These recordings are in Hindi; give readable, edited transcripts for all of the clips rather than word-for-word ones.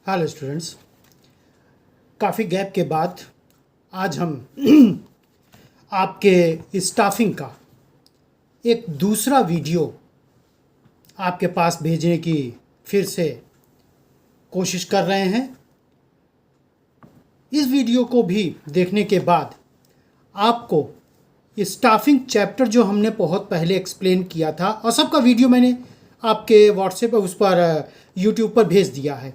Hello students. काफ़ी गैप के बाद आज हम आपके स्टाफिंग का एक दूसरा वीडियो आपके पास भेजने की फिर से कोशिश कर रहे हैं। इस वीडियो को भी देखने के बाद आपको स्टाफिंग चैप्टर जो हमने बहुत पहले एक्सप्लेन किया था और सबका वीडियो मैंने आपके व्हाट्सएप पर उस पर यूट्यूब पर भेज दिया है,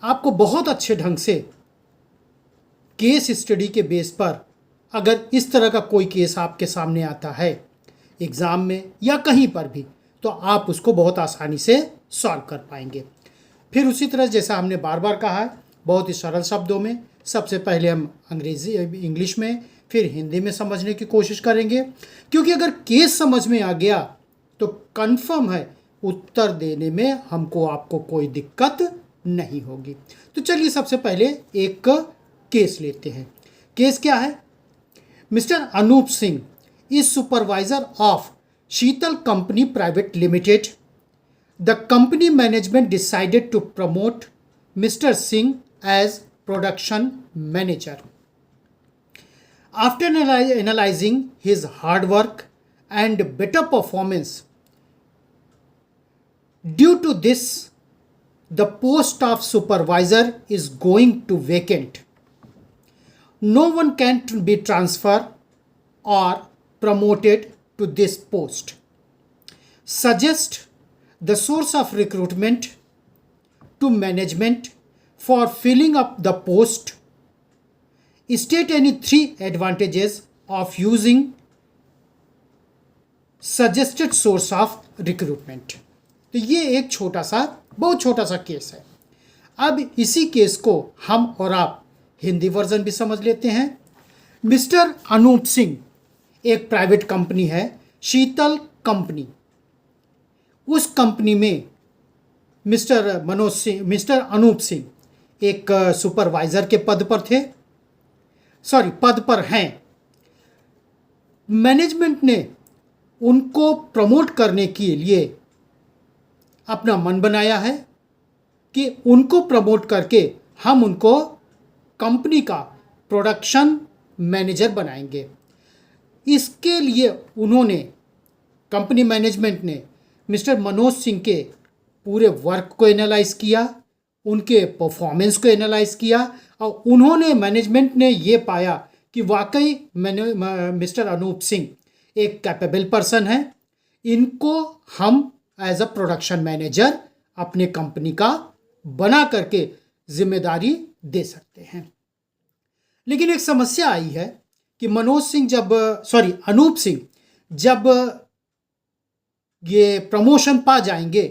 आपको बहुत अच्छे ढंग से केस स्टडी के बेस पर अगर इस तरह का कोई केस आपके सामने आता है एग्ज़ाम में या कहीं पर भी, तो आप उसको बहुत आसानी से सॉल्व कर पाएंगे। फिर उसी तरह जैसा हमने बार बार कहा है, बहुत ही सरल शब्दों में सबसे पहले हम इंग्लिश में फिर हिंदी में समझने की कोशिश करेंगे, क्योंकि अगर केस समझ में आ गया तो कंफर्म है उत्तर देने में हमको आपको कोई दिक्कत नहीं होगी। तो चलिए सबसे पहले एक केस लेते हैं। केस क्या है? Mister Anup Singh is supervisor of Sheetal company private limited. The company management decided to promote mister Singh as production manager. After analyzing his hard work and better performance, due to this, the post of supervisor is going to vacant. No one can be transferred or promoted to this post. Suggest the source of recruitment to management for filling up the post. State any 3 advantages of using suggested source of recruitment. तो ये एक बहुत छोटा सा केस है। अब इसी केस को हम और आप हिंदी वर्जन भी समझ लेते हैं। मिस्टर अनूप सिंह एक प्राइवेट कंपनी है, शीतल कंपनी। उस कंपनी में मिस्टर अनूप सिंह एक सुपरवाइजर के पद पर हैं। मैनेजमेंट ने उनको प्रमोट करने के लिए अपना मन बनाया है कि उनको प्रमोट करके हम उनको कंपनी का प्रोडक्शन मैनेजर बनाएंगे। इसके लिए उन्होंने कंपनी मैनेजमेंट ने मिस्टर मनोज सिंह के पूरे वर्क को एनालाइज किया, उनके परफॉर्मेंस को एनालाइज किया और उन्होंने मैनेजमेंट ने ये पाया कि वाकई मिस्टर अनूप सिंह एक कैपेबल पर्सन है। इनको हम एज अ प्रोडक्शन मैनेजर अपने कंपनी का बना करके जिम्मेदारी दे सकते हैं। लेकिन एक समस्या आई है कि अनूप सिंह जब ये प्रमोशन पा जाएंगे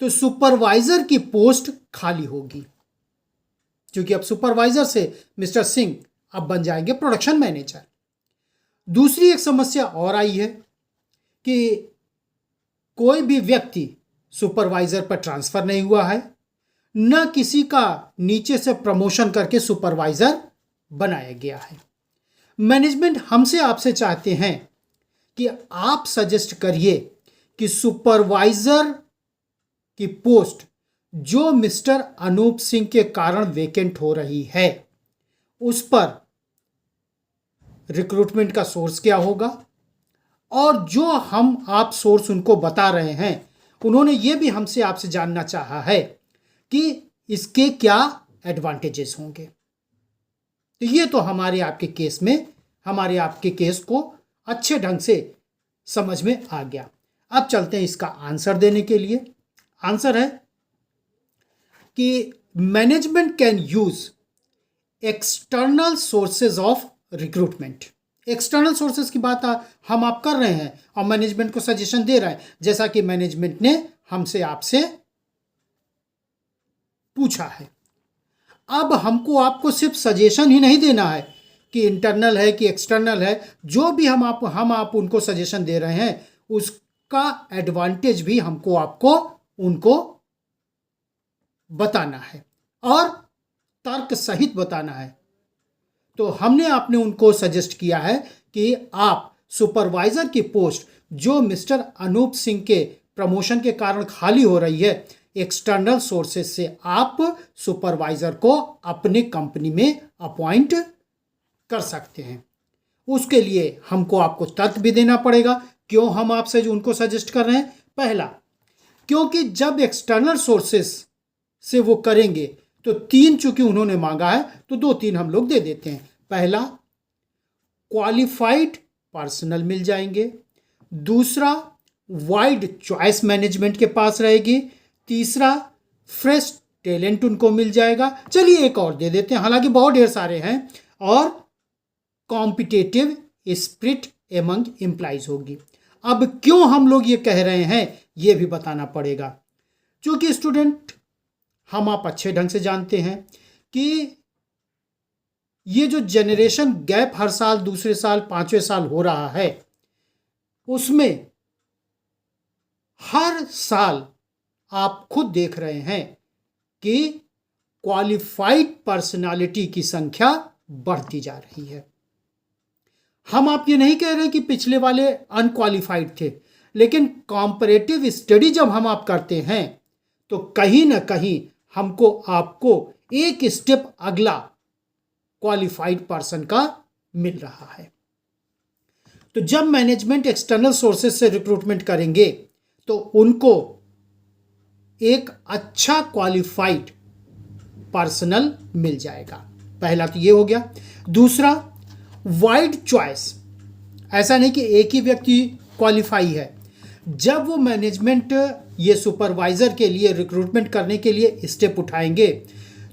तो सुपरवाइजर की पोस्ट खाली होगी, क्योंकि अब सुपरवाइजर से मिस्टर सिंह अब बन जाएंगे प्रोडक्शन मैनेजर। दूसरी एक समस्या और आई है कि कोई भी व्यक्ति सुपरवाइजर पर ट्रांसफर नहीं हुआ है, न किसी का नीचे से प्रमोशन करके सुपरवाइजर बनाया गया है। मैनेजमेंट हमसे आपसे चाहते हैं कि आप सजेस्ट करिए कि सुपरवाइजर की पोस्ट जो मिस्टर अनूप सिंह के कारण वेकेंट हो रही है, उस पर रिक्रूटमेंट का सोर्स क्या होगा, और जो हम आप सोर्स उनको बता रहे हैं उन्होंने ये भी हमसे आपसे जानना चाहा है कि इसके क्या एडवांटेजेस होंगे। तो ये तो हमारे आपके केस को अच्छे ढंग से समझ में आ गया। अब चलते हैं इसका आंसर देने के लिए। आंसर है कि management can use external sources of recruitment. External sources की बात हम आप कर रहे हैं और मैनेजमेंट को सजेशन दे रहे हैं, जैसा कि मैनेजमेंट ने हमसे आपसे पूछा है। अब हमको आपको सिर्फ सजेशन ही नहीं देना है कि इंटरनल है कि एक्सटर्नल है, जो भी हम आप उनको सजेशन दे रहे हैं उसका एडवांटेज भी आपको उनको बताना है और तर्क सहित बताना है। तो आपने उनको सजेस्ट किया है कि आप सुपरवाइजर की पोस्ट जो मिस्टर अनूप सिंह के प्रमोशन के कारण खाली हो रही है, एक्सटर्नल सोर्सेस से आप सुपरवाइजर को अपने कंपनी में अपॉइंट कर सकते हैं। उसके लिए हमको आपको तर्क भी देना पड़ेगा क्यों हम आपसे जो उनको सजेस्ट कर रहे हैं। पहला, क्योंकि जब एक्सटर्नल सोर्सेस से वो करेंगे तो 3 चूंकि उन्होंने मांगा है तो 2-3 हम लोग दे देते हैं। पहला, क्वालिफाइड पर्सनल मिल जाएंगे। दूसरा, वाइड चॉइस मैनेजमेंट के पास रहेगी। तीसरा, फ्रेश टैलेंट उनको मिल जाएगा। चलिए एक और दे देते हैं, हालांकि बहुत ढेर सारे हैं। और कॉम्पिटिटिव स्पिरिट एमंग एम्प्लॉइज होगी। अब क्यों हम लोग ये कह रहे हैं ये भी बताना पड़ेगा, क्योंकि स्टूडेंट हम आप अच्छे ढंग से जानते हैं कि ये जो जनरेशन गैप हर साल, दूसरे साल, 5वें साल हो रहा है, उसमें हर साल आप खुद देख रहे हैं कि क्वालिफाइड पर्सनालिटी की संख्या बढ़ती जा रही है। हम आप ये नहीं कह रहे कि पिछले वाले अनक्वालिफाइड थे, लेकिन कॉम्परेटिव स्टडी जब हम आप करते हैं तो कहीं ना कहीं हमको आपको एक स्टेप अगला क्वालिफाइड पर्सन का मिल रहा है। तो जब मैनेजमेंट एक्सटर्नल सोर्सेस से रिक्रूटमेंट करेंगे तो उनको एक अच्छा क्वालिफाइड पर्सनल मिल जाएगा। पहला तो ये हो गया। दूसरा, वाइड चॉइस। ऐसा नहीं कि एक ही व्यक्ति क्वालिफाई है। जब वो मैनेजमेंट ये सुपरवाइजर के लिए रिक्रूटमेंट करने के लिए स्टेप उठाएंगे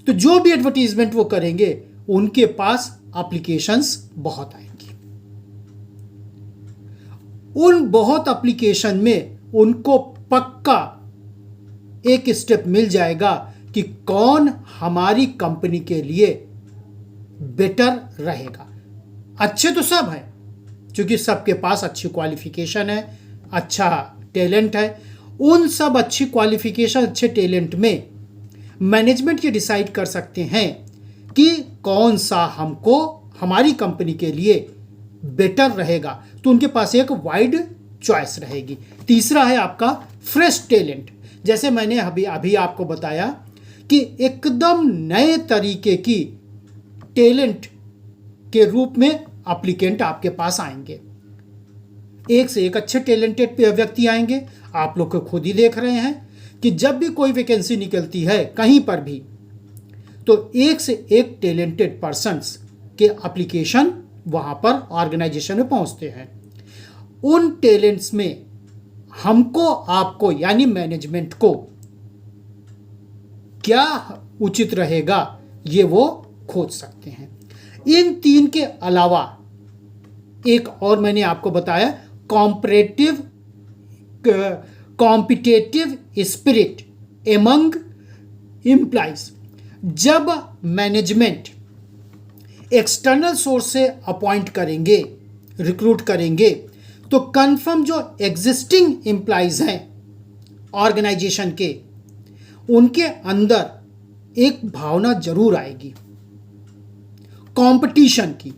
तो जो भी एडवर्टीजमेंट वो करेंगे उनके पास एप्लीकेशंस बहुत आएंगी। उन बहुत एप्लीकेशन में उनको पक्का एक स्टेप मिल जाएगा कि कौन हमारी कंपनी के लिए बेटर रहेगा। अच्छे तो सब हैं, क्योंकि सबके पास अच्छी क्वालिफिकेशन है, अच्छा टैलेंट है। उन सब अच्छी क्वालिफिकेशन, अच्छे टैलेंट में मैनेजमेंट ये डिसाइड कर सकते हैं कि कौन सा हमको हमारी कंपनी के लिए बेटर रहेगा, तो उनके पास एक वाइड चॉइस रहेगी। तीसरा है आपका फ्रेश टैलेंट। जैसे मैंने अभी आपको बताया कि एकदम नए तरीके की टैलेंट के रूप में एप्लीकेंट आपके पास आएंगे। एक से एक अच्छे टैलेंटेड व्यक्ति आएंगे। आप लोग को खुद ही देख रहे हैं कि जब भी कोई वैकेंसी निकलती है कहीं पर भी, तो एक से एक टैलेंटेड पर्सन्स के एप्लीकेशन वहाँ पर ऑर्गेनाइजेशन में पहुँचते हैं। उन टैलेंट्स में हमको, आपको यानी मैनेजमेंट को क्या उचित रहेगा ये वो खोज सकते हैं। इन 3 के अलावा एक और मैंने आपको बताया, कॉम्पिटिटिव स्पिरिट एमंग एम्प्लॉइज। जब मैनेजमेंट एक्सटर्नल सोर्स से अपॉइंट करेंगे, रिक्रूट करेंगे, तो कंफर्म जो एग्जिस्टिंग एम्प्लॉइज हैं ऑर्गेनाइजेशन के, उनके अंदर एक भावना जरूर आएगी कंपटीशन की।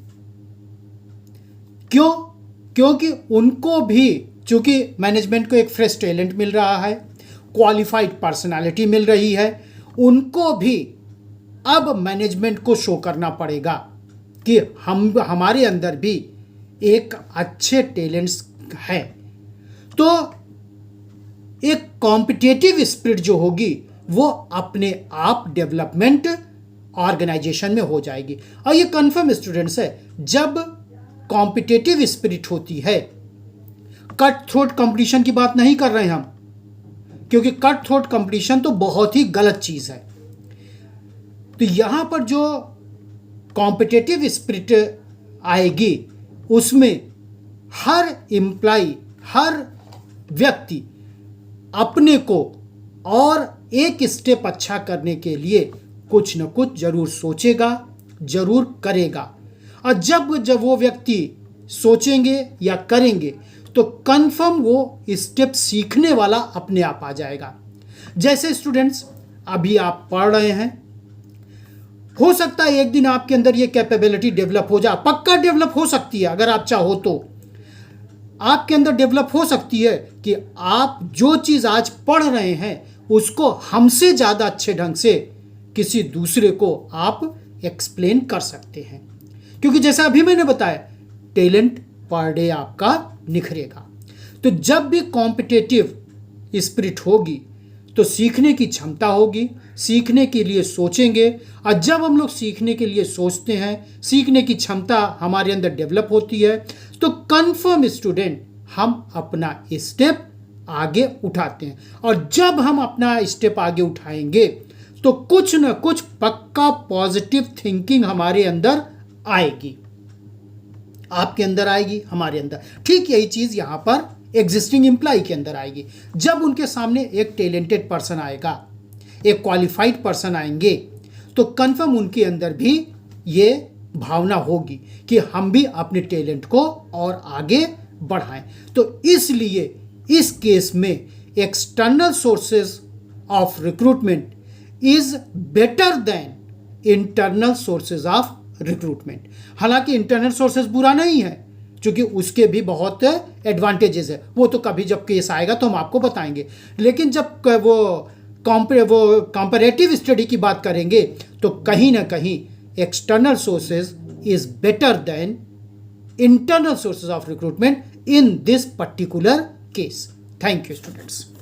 क्यों? क्योंकि उनको भी, चूंकि मैनेजमेंट को एक फ्रेश टैलेंट मिल रहा है, क्वालिफाइड पर्सनालिटी मिल रही है, उनको भी अब मैनेजमेंट को शो करना पड़ेगा कि हमारे अंदर भी एक अच्छे टैलेंट्स हैं। तो एक कॉम्पिटिटिव स्पिरिट जो होगी वो अपने आप डेवलपमेंट ऑर्गेनाइजेशन में हो जाएगी। और ये कन्फर्म स्टूडेंट्स है, जब कॉम्पिटिटिव स्पिरिट होती है, कट थ्रोट कंपटीशन की बात नहीं कर रहे हैं हम, क्योंकि कट थ्रोट कंपटीशन तो बहुत ही गलत चीज़ है। तो यहाँ पर जो कॉम्पिटिटिव स्पिरिट आएगी उसमें हर एम्प्लॉय, हर व्यक्ति अपने को और एक स्टेप अच्छा करने के लिए कुछ न कुछ जरूर सोचेगा, जरूर करेगा। और जब वो व्यक्ति सोचेंगे या करेंगे तो कंफर्म वो स्टेप सीखने वाला अपने आप आ जाएगा। जैसे स्टूडेंट्स अभी आप पढ़ रहे हैं, हो सकता है एक दिन आपके अंदर ये कैपेबिलिटी डेवलप हो जाए, पक्का डेवलप हो सकती है। अगर आप चाहो तो आपके अंदर डेवलप हो सकती है कि आप जो चीज़ आज पढ़ रहे हैं उसको हमसे ज़्यादा अच्छे ढंग से किसी दूसरे को आप एक्सप्लेन कर सकते हैं। क्योंकि जैसा अभी मैंने बताया, टैलेंट पर डे आपका निखरेगा। तो जब भी कॉम्पिटिटिव स्पिरिट होगी तो सीखने की क्षमता होगी, सीखने के लिए सोचेंगे, और जब हम लोग सीखने के लिए सोचते हैं, सीखने की क्षमता हमारे अंदर डेवलप होती है, तो कन्फर्म स्टूडेंट हम अपना स्टेप आगे उठाते हैं। और जब हम अपना स्टेप आगे उठाएंगे तो कुछ ना कुछ पक्का पॉजिटिव थिंकिंग हमारे अंदर आएगी, आपके अंदर आएगी, हमारे अंदर। ठीक यही चीज़ यहाँ पर एग्जिस्टिंग एम्प्लॉय के अंदर आएगी। जब उनके सामने एक टैलेंटेड पर्सन आएगा, एक क्वालिफाइड पर्सन आएंगे, तो कन्फर्म उनके अंदर भी ये भावना होगी कि हम भी अपने टैलेंट को और आगे बढ़ाएं। तो इसलिए इस केस में external sources of recruitment is better than internal sources of recruitment. हालांकि इंटरनल सोर्सेज बुरा नहीं है, क्योंकि उसके भी बहुत एडवांटेजेस है। वो तो कभी जब केस आएगा तो हम आपको बताएंगे। लेकिन जब वो कंपैरेटिव स्टडी की बात करेंगे तो कहीं ना कहीं external sources is better than internal sources of recruitment in this particular case. Thank you, students.